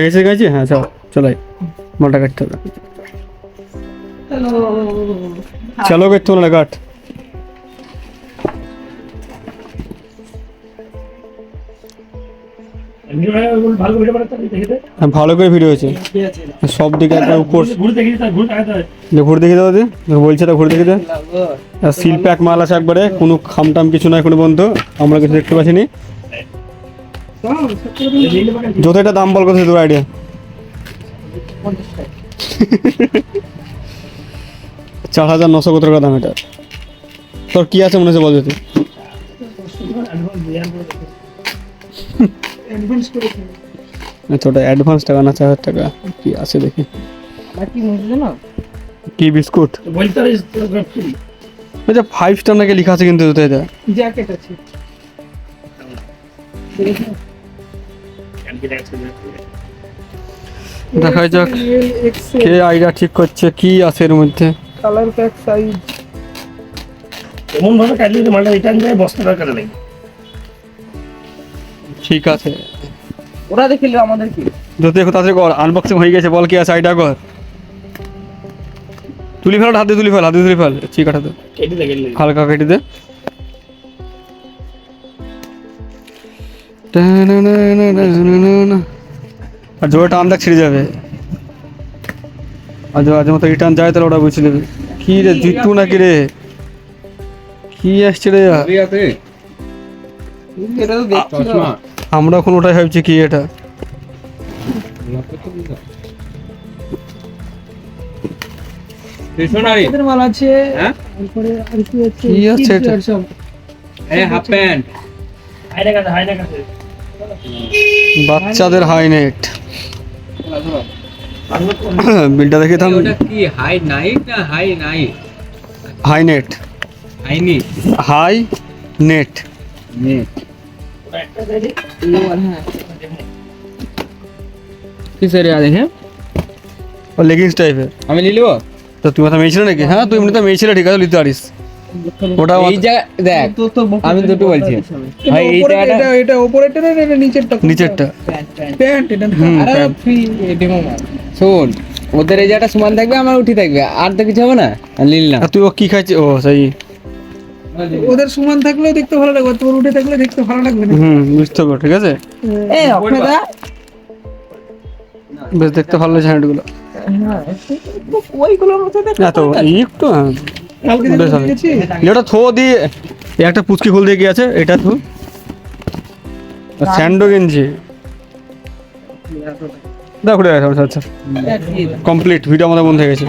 এসে গেছি। হ্যাঁ চলাই মালটা কাটতে হবে। চলো করতে না কাট। ভালো করে ভিডিও হয়েছে সব দিকে একবার উপর ঘুরে দেখে দাও বলছে তা ঘুরে দেখে দাও। সিল প্যাক মাল আছে একবারে, কোনো খামটাম কিছু নয় কোনো বন্ধু, আমরা কিছু দেখতে পাচ্ছি নি। যত এটা দাম বল কত তোর আইডিয়া? 4,900 কত টাকা দাম এটা? তোর কি আছে মনে হচ্ছে বল যদি। আচ্ছা ওটা অ্যাডভান্স টাকা না 4,000 টাকা কি আছে দেখি। কি বিস্কুট আচ্ছা 5 স্টার নাকি লেখা আছে কিন্তু এটা জ্যাকেট আছে। দেখা যাক কে আইডিয়া ঠিক করছে কি আছে এর মধ্যে। কালার প্যাক সাইজ এমন ভাবে কাটলি যে মালটা রিটার্ন যায় বস্তাটা কাটে নাই। ঠিক আছে ওরা দেখিলে আমাদের কি যদি এখন তাড়াতাড়ি কর, আনবক্সিং হয়ে গেছে, বল কি আছে আইডিয়া কর। তুলি ফেল, হাতে তুলি ফেল, হাতে তুলি ফেল, ঠিক আছে কেটে দে কেটে দে। হালকা কেটে দে। আর জোরে টান দেখ ছিঁড়ে যাবে, আর আজ মতো রিটার্ন যায় তাহলে ওটা বুঝে নেবে। কি রে জিতু নাকি রে, কি আসছে রে? এটা তো দেখছি না। আমরা এখন ওটাই ভাবছি কি এটা। এদের মাল আছে। তারপরে আর কি আছে? কি আছে এটা? Half pant. হাইনা কাছে বাচ্চাদের হাই নেট বিলটা দেখে থাম। ওটা কি হাই নাইট না high night? High net, হাইনি high net. Net একটা দেই। কিসের দেখে ও লেগিংস টাইপের। আমি নিয়ে নেবো। তো তুই মাথা মেয়েছিল নাকি? হ্যাঁ তুই এমনিতে মেয়েছিল, ঠিক আছে নিতে পারিস। ওটা এই জায়গা দেখ আমি দুটো বলছি ভাই, এই উপরে জায়গাটা এটা এটা উপরেরটা না এটা নিচেরটা? নিচেরটা প্যান্ট এটা আর ফ্রি ডেমো মাল। শোন, ওদের এই জায়গাটা সমান থাকবে, আমার উঠি থাকবে, আর তো কিছু হবে না। আর নিলাম। আর তুই ও কি খাইছিস? ও সেই ওদের সমান থাকলেও দেখতে ভালো লাগবে, তোর উঠে থাকলে দেখতে ভালো লাগবে না। বুঝতে পারো, ঠিক আছে এই আপনারা বেশ দেখতে ভালো লাগছে হ্যান্ডগুলো। হ্যাঁ ওইগুলোর মধ্যে দেখ এত একটু কালকে বেশ হবে। দেখেছি এটা থো দিয়ে এই একটা পুচকি ফুল দিয়ে কি আছে এটা থো স্যান্ডো গেঞ্জি দেখো। আচ্ছা কমপ্লিট ভিডিও আমাদের বন্ধ হয়ে গেছে।